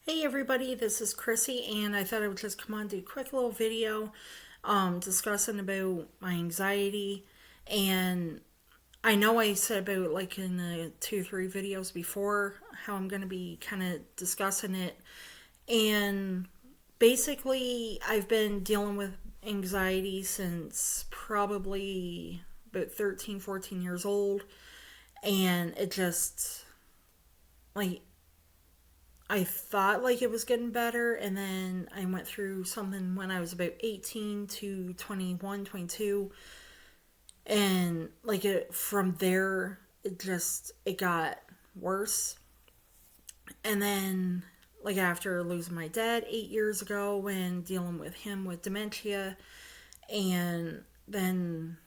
Hey everybody, this is Chrissy, and I thought I would just come on and do a quick little video discussing about my anxiety. And I know I said about like in the 2, 3 videos before how I'm going to be kind of discussing it. And basically, I've been dealing with anxiety since probably about 13, 14 years old. And it just, like, I thought like it was getting better, and then I went through something when I was about 18 to 21, 22, and like it from there it got worse. And then like after losing my dad 8 years ago when dealing with him with dementia, and then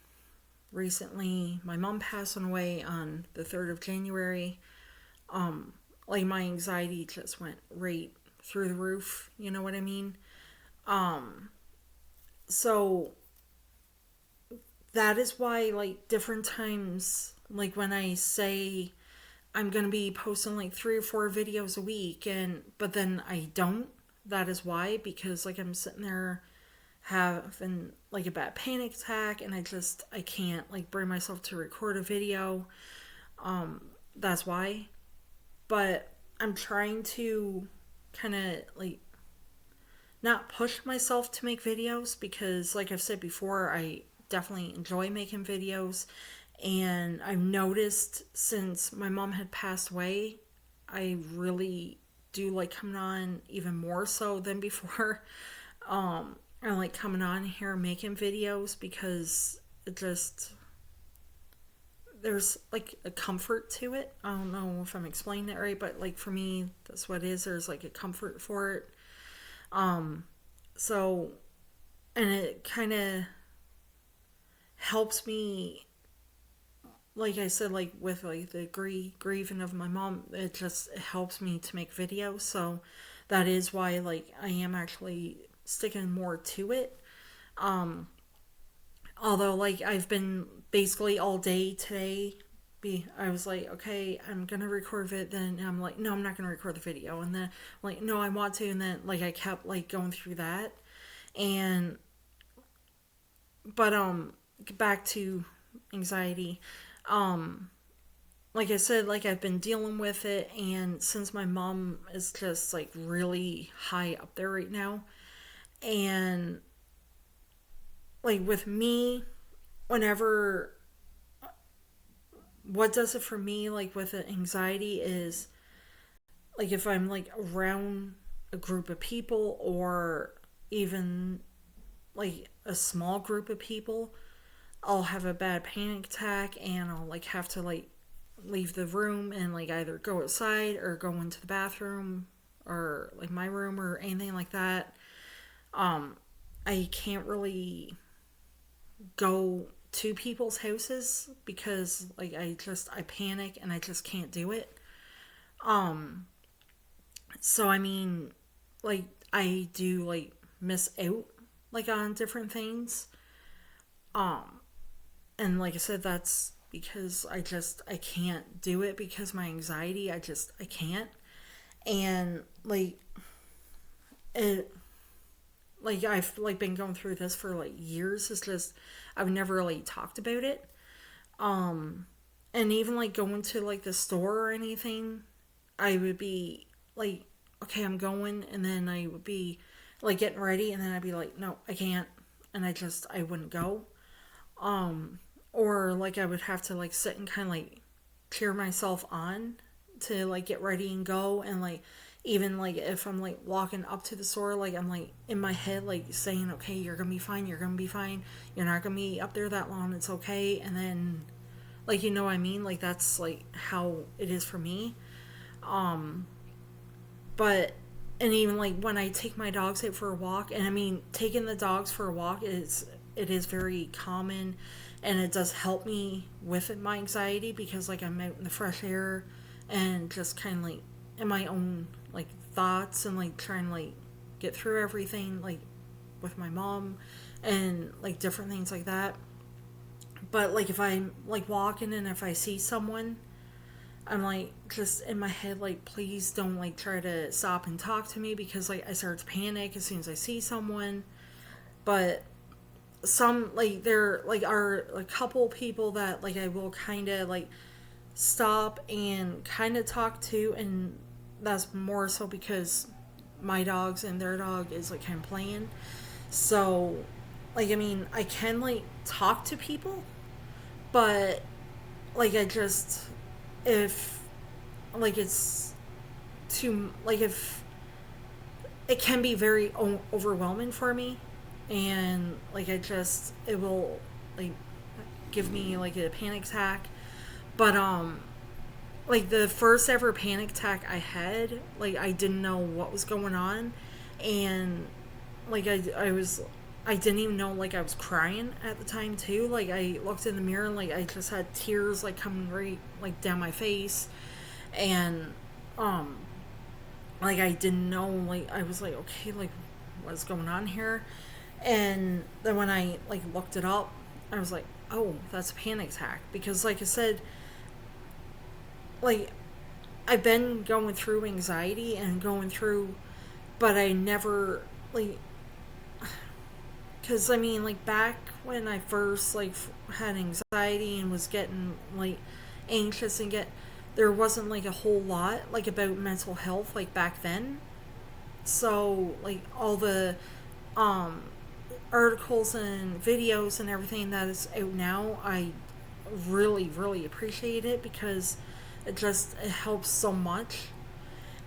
recently my mom passing away on the 3rd of January. Like my anxiety just went right through the roof, you know what I mean? Um so that is why like different times, like when I say I'm going to be posting like 3 or 4 videos a week, and but then I don't, that is why, because like I'm sitting there having like a bad panic attack, and I can't like bring myself to record a video. That's why. But I'm trying to kind of like not push myself to make videos, because like I've said before, I definitely enjoy making videos. And I've noticed since my mom had passed away, I really do like coming on even more so than before. I like coming on here making videos because it just, there's like a comfort to it. I don't know if I'm explaining it right, but like for me, that's what it is. There's like a comfort for it. Um, so, and it kind of helps me, like I said, like with like the grieving of my mom, it helps me to make videos. So that is why like I am actually sticking more to it. Um, Although like I've been basically all day today, I was like, okay, I'm gonna record it. Then I'm like, no, I'm not gonna record the video. And then I'm like, no, I want to. And then like I kept like going through that. And but back to anxiety. Um, like I said, like I've been dealing with it, and since my mom is just like really high up there right now, and like with me, whenever, what does it for me like with the anxiety is like if I'm like around a group of people, or even like a small group of people, I'll have a bad panic attack, and I'll like have to like leave the room and like either go outside or go into the bathroom or like my room or anything like that. um I can't really go to people's houses because like I panic and I just can't do it. um so I mean, like I do like miss out like on different things. um and like I said, that's because I can't do it because my anxiety, I can't. And like it, like I've like been going through this for like years. It's just I've never really talked about it. um and even like going to like the store or anything, I would be like, okay, I'm going, and then I would be like getting ready, and then I'd be like, no, I can't, and I wouldn't go. um or like I would have to like sit and kind of like cheer myself on to like get ready and go. And like even like if I'm like walking up to the store, like I'm like in my head like saying, okay, you're gonna be fine, you're gonna be fine, you're not gonna be up there that long, it's okay. And then like, you know what I mean, like that's like how it is for me. um but and even like when I take my dogs out for a walk, and I mean taking the dogs for a walk is, it is very common, and it does help me with my anxiety, because like I'm out in the fresh air and just kind of like in my own like thoughts, and like trying to like get through everything like with my mom and like different things like that. But like if I'm like walking and if I see someone, I'm like just in my head like please don't like try to stop and talk to me because like I start to panic as soon as I see someone. But some like there like are a couple people that like I will kind of like stop and kind of talk to, and that's more so because my dogs and their dog is like kind of playing. So like I mean I can like talk to people, but like I just if like it's too like if it can be very overwhelming for me, and like I just it will like give me like a panic attack. But like the first ever panic attack I had, like I didn't know what was going on, and like I didn't even know like I was crying at the time too. Like I looked in the mirror and like I just had tears like coming right like down my face, and um like I didn't know like I was like okay like what's going on here, and then when I like looked it up, I was like oh that's a panic attack because like I said like I've been going through anxiety and going through, but I never like because I mean like back when I first like had anxiety and was getting like anxious and get there wasn't like a whole lot like about mental health like back then. So like all the um articles and videos and everything that is out now, I really appreciate it because it helps so much.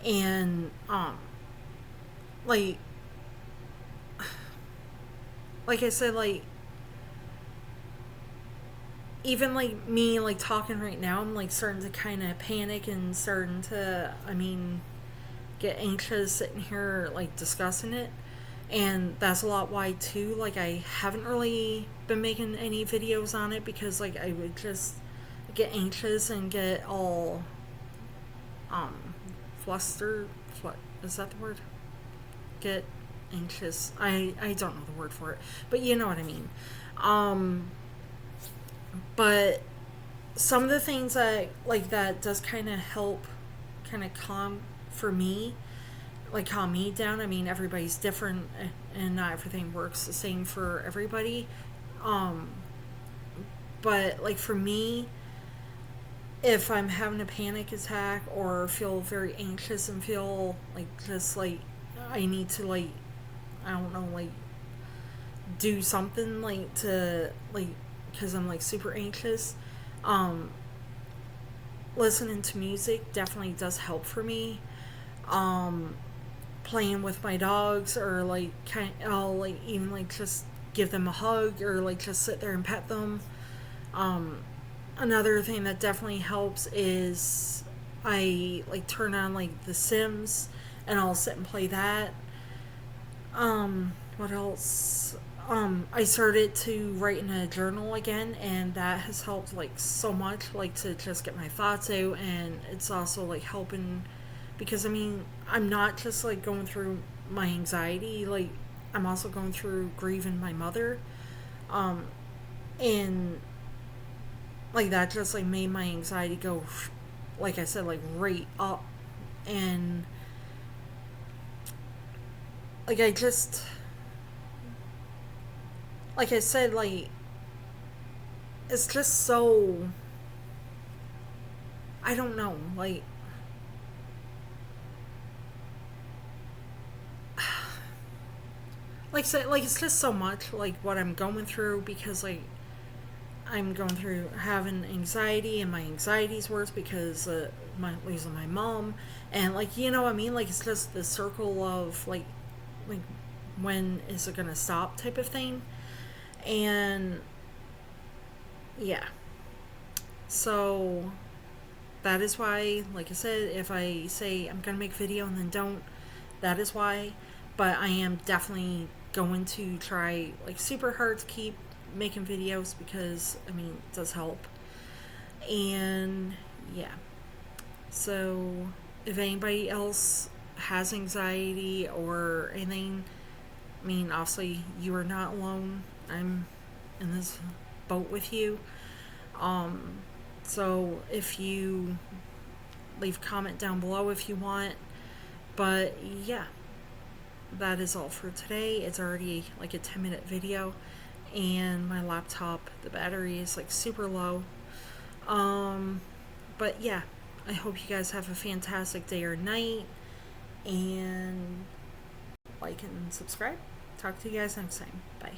And like like I said like even like me like talking right now, I'm like starting to kind of panic and starting to I mean get anxious sitting here like discussing it. And that's a lot why too like I haven't really been making any videos on it because like I would just get anxious and get all um flustered. Is that the word? Get anxious. I don't know the word for it, but you know what I mean. Um, but some of the things that like that does kind of help, kind of calm for me, like calm me down. I mean, everybody's different, and not everything works the same for everybody. Um, but like for me, if I'm having a panic attack or feel very anxious and feel like just like I need to like I don't know like do something like to like because I'm like super anxious, um listening to music definitely does help for me. um Playing with my dogs or like I'll like even like just give them a hug or like just sit there and pet them. um Another thing that definitely helps is I like turn on like The Sims and I'll sit and play that. What else? I started to write in a journal again, and that has helped like so much, like to just get my thoughts out, and it's also like helping because I mean I'm not just like going through my anxiety, like I'm also going through grieving my mother, um, and like that just like made my anxiety go, like I said, like right up, and like I just like I said like it's just so I don't know like so, like it's just so much like what I'm going through because like I'm going through having anxiety and my anxiety's worse because my losing my mom, and like you know what I mean like it's just the circle of like when is it gonna stop type of thing. And yeah, so that is why like I said if I say I'm gonna make a video and then don't, that is why. But I am definitely going to try like super hard to keep making videos because I mean it does help. And yeah, so if anybody else has anxiety or anything, I mean obviously you are not alone. I'm in this boat with you. um so if you leave a comment down below if you want. But yeah, that is all for today. It's already like a 10-minute video, and my laptop, the battery is like super low. But yeah, I hope you guys have a fantastic day or night, and like and subscribe. Talk to you guys next time. Bye.